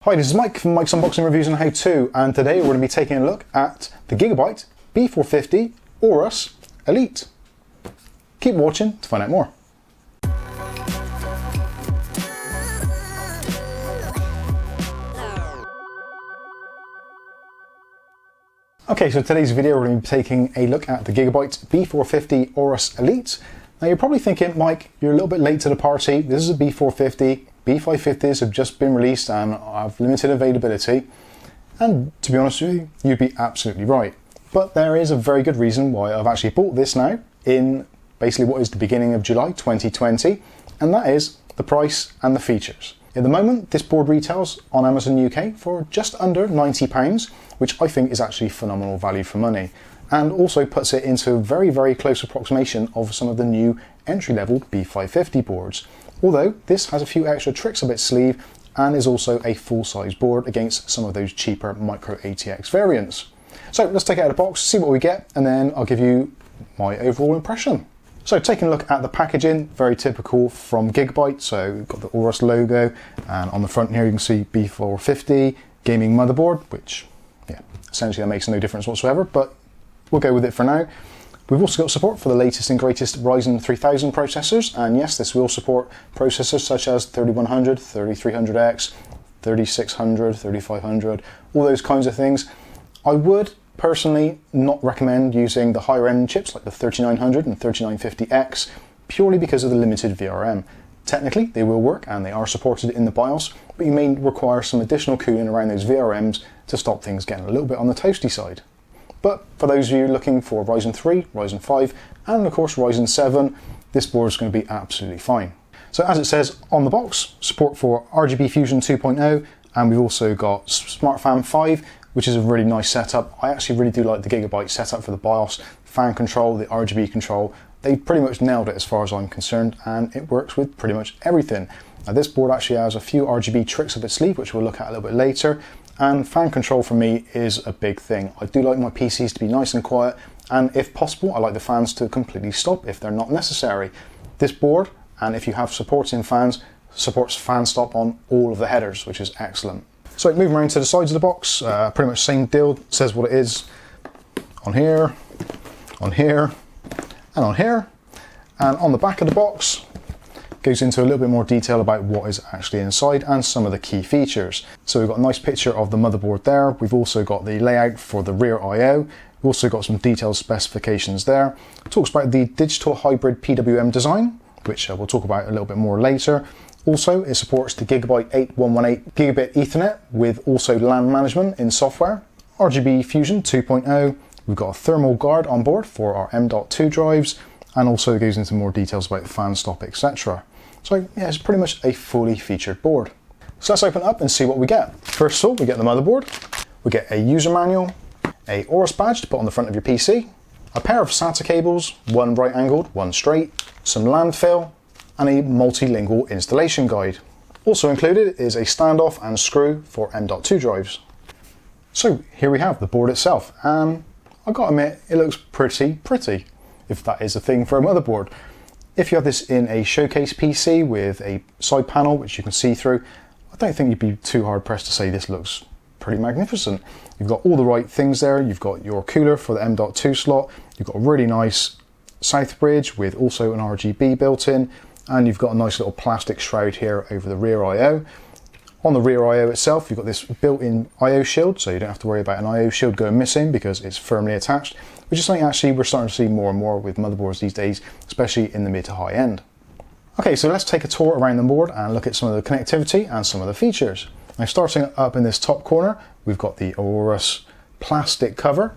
Hi, this is Mike from Mike's Unboxing Reviews and How To, and today we're going to be taking a look at the Gigabyte B450 Aorus Elite. Keep watching to find out more. Okay, so today's video we're going to be taking a look at the Gigabyte B450 Aorus Elite. Now you're probably thinking, Mike, you're a little bit late to the party. This is a B450. B550s have just been released and have limited availability. And to be honest with you, you'd be absolutely right. But there is a very good reason why I've actually bought this now in basically what is the beginning of July 2020, and that is the price and the features. At the moment, this board retails on Amazon UK for just under £90, which I think is actually phenomenal value for money, and also puts it into a very, very close approximation of some of the new entry-level B550 boards. Although this has a few extra tricks up its sleeve and is also a full-size board against some of those cheaper micro ATX variants. So let's take it out of the box, see what we get, and then I'll give you my overall impression. So taking a look at the packaging, very typical from Gigabyte. So we've got the Aorus logo, and on the front here you can see B450 gaming motherboard, which essentially that makes no difference whatsoever, but we'll go with it for now. We've also got support for the latest and greatest Ryzen 3000 processors, and yes, this will support processors such as 3100, 3300X, 3600, 3500, all those kinds of things. I would personally not recommend using the higher end chips like the 3900 and 3950X purely because of the limited VRM. Technically, they will work and they are supported in the BIOS, but you may require some additional cooling around those VRMs to stop things getting a little bit on the toasty side. But for those of you looking for Ryzen 3, Ryzen 5, and of course Ryzen 7, this board is going to be absolutely fine. So as it says on the box, support for RGB Fusion 2.0, and we've also got SmartFan 5, which is a really nice setup. I actually really do like the Gigabyte setup for the BIOS, fan control, the RGB control. They pretty much nailed it as far as I'm concerned, and it works with pretty much everything. Now this board actually has a few RGB tricks up its sleeve, which we'll look at a little bit later. And fan control for me is a big thing. I do like my PCs to be nice and quiet, and if possible, I like the fans to completely stop if they're not necessary. This board, and if you have supporting fans, supports fan stop on all of the headers, which is excellent. So moving around to the sides of the box, pretty much same deal. It says what it is on here, on here, and on here. And on the back of the box, goes into a little bit more detail about what is actually inside and some of the key features. So we've got a nice picture of the motherboard there. We've also got the layout for the rear I/O. We've also got some detailed specifications there. It talks about the digital hybrid PWM design, which we'll talk about a little bit more later. Also, it supports the Gigabyte 8118 Gigabit Ethernet with also LAN management in software. RGB Fusion 2.0. We've got a thermal guard on board for our M.2 drives, and also it goes into more details about the fan stop, etc. So yeah, it's pretty much a fully featured board. So let's open it up and see what we get. First of all, we get the motherboard, we get a user manual, a Aorus badge to put on the front of your PC, a pair of Sata cables, one right angled, one straight, some landfill, and a multilingual installation guide. Also included is a standoff and screw for M.2 drives. So here we have the board itself, and I've got to admit, it looks pretty, if that is a thing for a motherboard. If you have this in a showcase PC with a side panel which you can see through, I don't think you'd be too hard pressed to say this looks pretty magnificent. You've got all the right things there. You've got your cooler for the M.2 slot. You've got a really nice south bridge with also an RGB built in, and you've got a nice little plastic shroud here over the rear I/O. On the rear I/O itself, you've got this built-in I/O shield, so you don't have to worry about an I/O shield going missing because it's firmly attached, which is something actually we're starting to see more and more with motherboards these days, especially in the mid to high end. Okay, so let's take a tour around the board and look at some of the connectivity and some of the features. Now starting up in this top corner, we've got the Aorus plastic cover,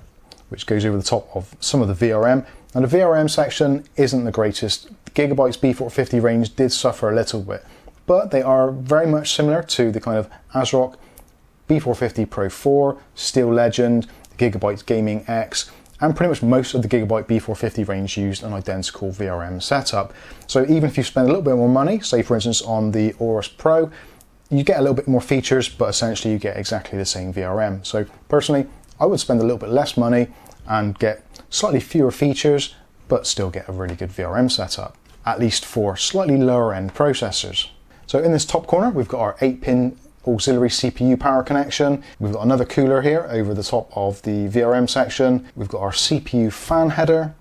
which goes over the top of some of the VRM. Now the VRM section isn't the greatest. Gigabyte's B450 range did suffer a little bit, but they are very much similar to the kind of Asrock B450 Pro 4, Steel Legend, the Gigabyte Gaming X, and pretty much most of the Gigabyte B450 range used an identical VRM setup. So even if you spend a little bit more money, say for instance on the Aorus Pro, you get a little bit more features, but essentially you get exactly the same VRM. So personally, I would spend a little bit less money and get slightly fewer features, but still get a really good VRM setup, at least for slightly lower end processors. So in this top corner, we've got our 8-pin auxiliary CPU power connection. We've got another cooler here over the top of the VRM section. We've got our CPU fan header.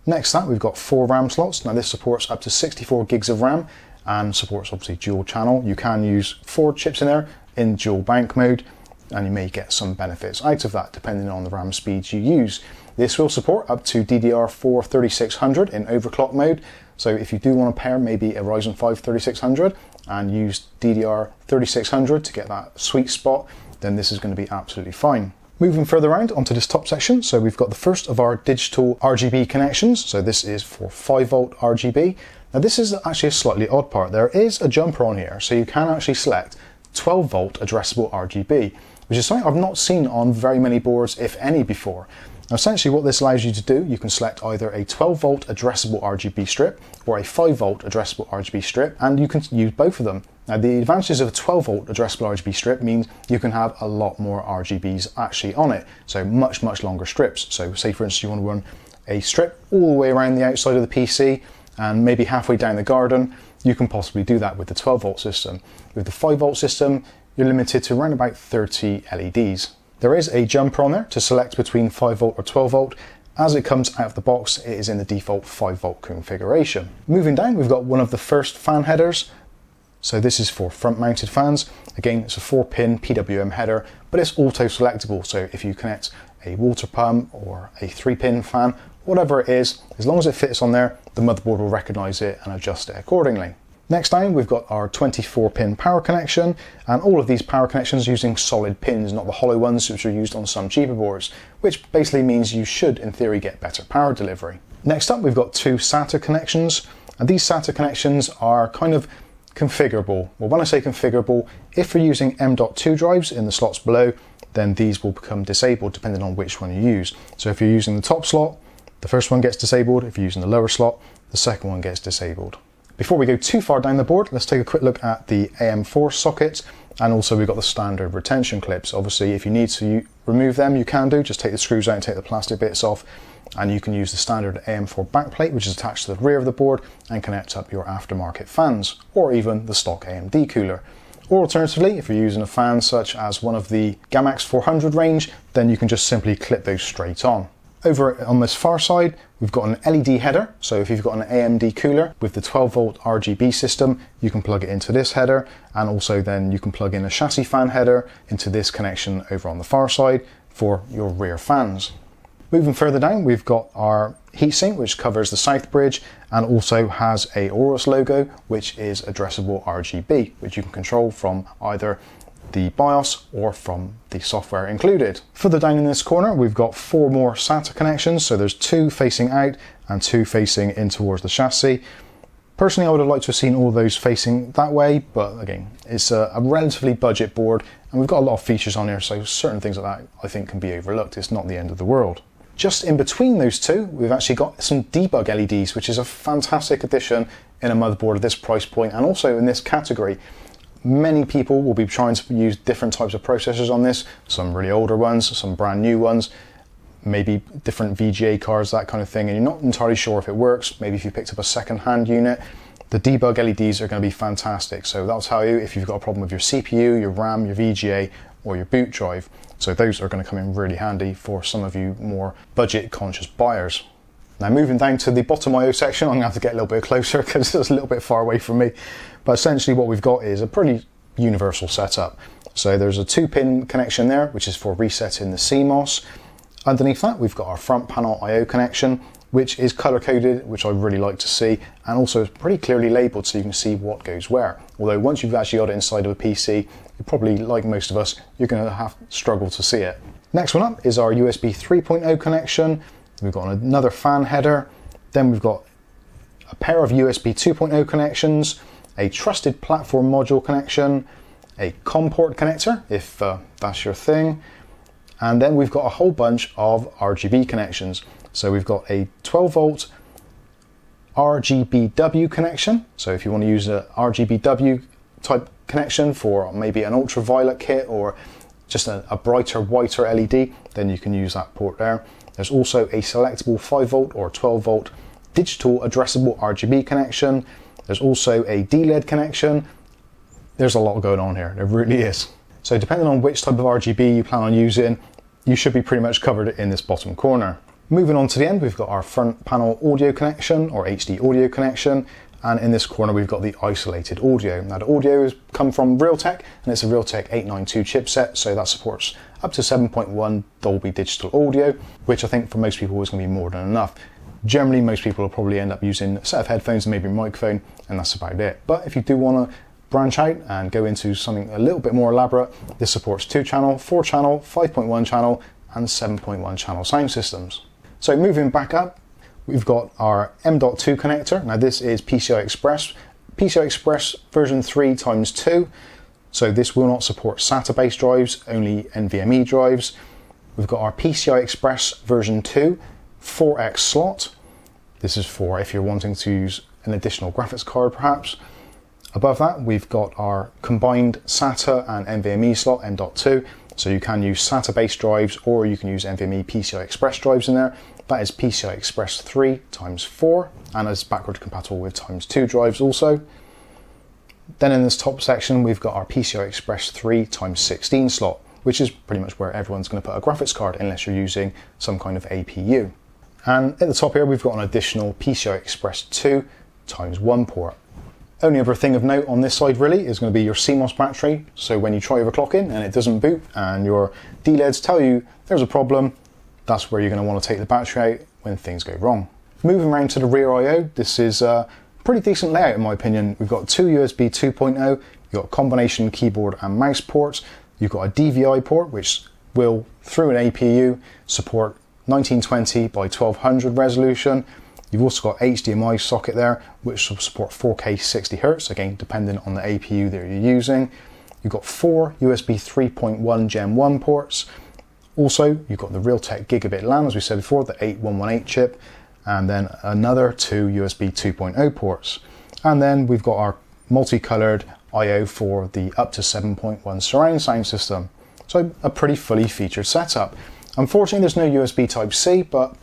Next to that, we've got 4 RAM slots. Now this supports up to 64 gigs of RAM and supports obviously dual channel. You can use 4 chips in there in dual bank mode, and you may get some benefits out of that depending on the RAM speeds you use. This will support up to DDR4 3600 in overclock mode. So if you do want to pair maybe a Ryzen 5 3600 and use DDR 3600 to get that sweet spot, then this is going to be absolutely fine. Moving further around onto this top section, so we've got the first of our digital RGB connections. So this is for 5 volt RGB. Now this is actually a slightly odd part. There is a jumper on here, so you can actually select 12 volt addressable RGB, which is something I've not seen on very many boards, if any, before. Now essentially what this allows you to do, you can select either a 12 volt addressable RGB strip or a 5 volt addressable RGB strip, and you can use both of them. Now the advantages of a 12 volt addressable RGB strip means you can have a lot more RGBs actually on it, so much longer strips. So say for instance you want to run a strip all the way around the outside of the PC and maybe halfway down the garden, you can possibly do that with the 12 volt system. With the 5 volt system, you're limited to around about 30 LEDs. There is a jumper on there to select between 5 volt or 12 volt. As it comes out of the box, it is in the default 5 volt configuration. Moving down, we've got one of the first fan headers. So this is for front mounted fans. Again, it's a 4-pin PWM header, but it's auto selectable. So if you connect a water pump or a 3-pin fan, whatever it is, as long as it fits on there, the motherboard will recognize it and adjust it accordingly. Next down, we've got our 24-pin power connection, and all of these power connections using solid pins, not the hollow ones which are used on some cheaper boards, which basically means you should, in theory, get better power delivery. Next up, we've got 2 SATA connections, and these SATA connections are kind of configurable. Well, when I say configurable, if you're using M.2 drives in the slots below, then these will become disabled depending on which one you use. So if you're using the top slot, the first one gets disabled. If you're using the lower slot, the second one gets disabled. Before we go too far down the board, let's take a quick look at the AM4 sockets, and also we've got the standard retention clips. Obviously, if you need to remove them, you can do. Just take the screws out and take the plastic bits off, and you can use the standard AM4 backplate, which is attached to the rear of the board, and connect up your aftermarket fans, or even the stock AMD cooler. Or alternatively, if you're using a fan such as one of the Gamers 400 range, then you can just simply clip those straight on. Over on this far side, we've got an LED header. So if you've got an AMD cooler with the 12 volt RGB system, you can plug it into this header, and also then you can plug in a chassis fan header into this connection over on the far side for your rear fans. Moving further down, we've got our heatsink, which covers the south bridge and also has a Aorus logo, which is addressable RGB, which you can control from either the BIOS or from the software included. Further down in this corner, we've got 4 more SATA connections. So there's 2 facing out and 2 facing in towards the chassis. Personally, I would have liked to have seen all those facing that way, but again, it's a relatively budget board and we've got a lot of features on here, so certain things like that I think can be overlooked. It's not the end of the world. Just in between those 2, we've actually got some debug LEDs, which is a fantastic addition in a motherboard at this price point and also in this category. Many people will be trying to use different types of processors on this, some really older ones, some brand new ones, maybe different VGA cards, that kind of thing, and you're not entirely sure if it works. Maybe if you picked up a second-hand unit, the debug LEDs are going to be fantastic. So that'll tell you if you've got a problem with your CPU, your RAM, your VGA, or your boot drive. So those are going to come in really handy for some of you more budget-conscious buyers. Now moving down to the bottom I/O section, I'm going to have to get a little bit closer because it's a little bit far away from me. But essentially what we've got is a pretty universal setup. So there's a 2-pin connection there, which is for resetting the Cmos. Underneath that, we've got our front panel I/O connection, which is color-coded, which I really like to see, and also is pretty clearly labeled so you can see what goes where. Although once you've actually got it inside of a PC, you're probably, like most of us, you're going to have to struggle to see it. Next one up is our USB 3.0 connection. We've got another fan header, then we've got a pair of USB 2.0 connections, a trusted platform module connection, a COM port connector, if that's your thing, and then we've got a whole bunch of RGB connections. So we've got a 12 volt RGBW connection, so if you want to use a RGBW type connection for maybe an ultraviolet kit or just a brighter, whiter LED, then you can use that port there. There's also a selectable 5 volt or 12 volt digital addressable RGB connection. There's also a D-LED connection, There's a lot going on here, there really is. So depending on which type of RGB you plan on using, you should be pretty much covered in this bottom corner. Moving on to the end, we've got our front panel audio connection or HD audio connection, and in this corner we've got the isolated audio. Now the audio has come from Realtek, and it's a Realtek 892 chipset, so that supports up to 7.1 Dolby Digital audio, which I think for most people is going to be more than enough. Generally, most people will probably end up using a set of headphones and maybe a microphone, and that's about it. But if you do want to branch out and go into something a little bit more elaborate, this supports 2-channel, 4-channel, 5.1 channel, and 7.1 channel sound systems. So moving back up, we've got our M.2 connector. Now this is PCI Express version 3 times 2. So this will not support SATA based drives, only NVMe drives. We've got our PCI Express version 2 4X slot. This is for if you're wanting to use an additional graphics card perhaps. Above that we've got our combined SATA and NVMe slot M.2. So you can use SATA based drives or you can use NVMe PCI Express drives in there. That is PCI Express 3 times 4 and is backward compatible with times 2 drives also. Then in this top section we've got our PCI Express 3 times 16 slot, which is pretty much where everyone's going to put a graphics card unless you're using some kind of APU. And at the top here we've got an additional PCI Express 2 times 1 port. Only other thing of note on this side really is going to be your Cmos battery. So when you try overclocking and it doesn't boot and your D-LEDs tell you there's a problem, that's where you're going to want to take the battery out when things go wrong. Moving around to the rear I/O, this is a pretty decent layout in my opinion. We've got 2 USB 2.0, you've got combination keyboard and mouse ports, you've got a DVI port which will, through an APU, support 1920 by 1200 resolution. You've also got HDMI socket there which will support 4K 60Hz, again depending on the APU that you're using. You've got 4 USB 3.1 Gen 1 ports. Also, you've got the Realtek Gigabit LAN, as we said before, the 8118 chip, and then another 2 USB 2.0 ports. And then we've got our multicolored I/O for the up to 7.1 surround sound system. So a pretty fully featured setup. Unfortunately, there's no USB Type-C, but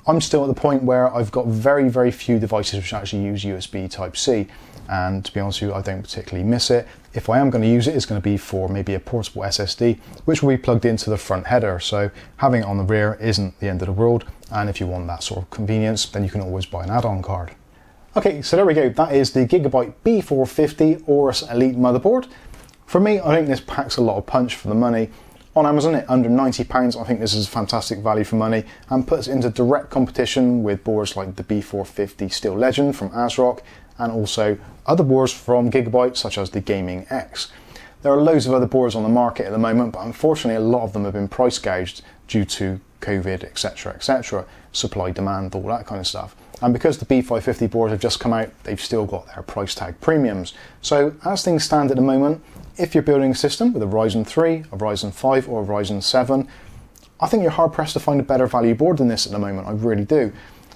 I'm still at the point where I've got very, very few devices which actually use USB Type-C. And to be honest with you, I don't particularly miss it. If I am going to use it, it's going to be for maybe a portable SSD, which will be plugged into the front header. So having it on the rear isn't the end of the world. And if you want that sort of convenience, then you can always buy an add-on card. Okay, so there we go. That is the Gigabyte B450 Aorus Elite motherboard. For me, I think this packs a lot of punch for the money. On Amazon at under £90, I think this is fantastic value for money and puts it into direct competition with boards like the B450 Steel Legend from Asrock and also other boards from Gigabyte such as the Gaming X. There are loads of other boards on the market at the moment, but unfortunately a lot of them have been price gouged due to COVID, etc., supply, demand, all that kind of stuff. And because the B550 boards have just come out, they've still got their price tag premiums. So as things stand at the moment, if you're building a system with a Ryzen 3, a Ryzen 5 or a Ryzen 7, I think you're hard pressed to find a better value board than this at the moment, I really do.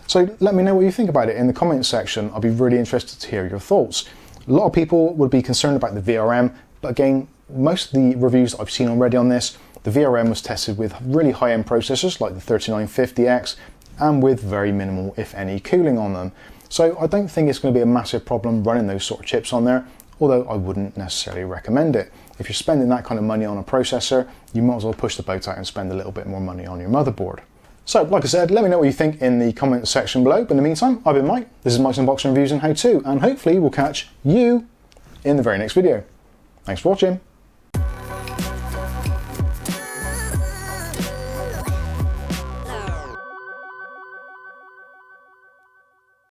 So let me know what you think about it in the comments section. I'll be really interested to hear your thoughts. A lot of people would be concerned about the VRM, but again, most of the reviews that I've seen already on this, the VRM was tested with really high-end processors like the 3950X and with very minimal, if any, cooling on them. So I don't think it's going to be a massive problem running those sort of chips on there, although I wouldn't necessarily recommend it. If you're spending that kind of money on a processor, you might as well push the boat out and spend a little bit more money on your motherboard. So, like I said, let me know what you think in the comments section below. But in the meantime, I've been Mike. This is Mike's Unboxing Reviews and How To, and hopefully we'll catch you in the very next video. Thanks for watching.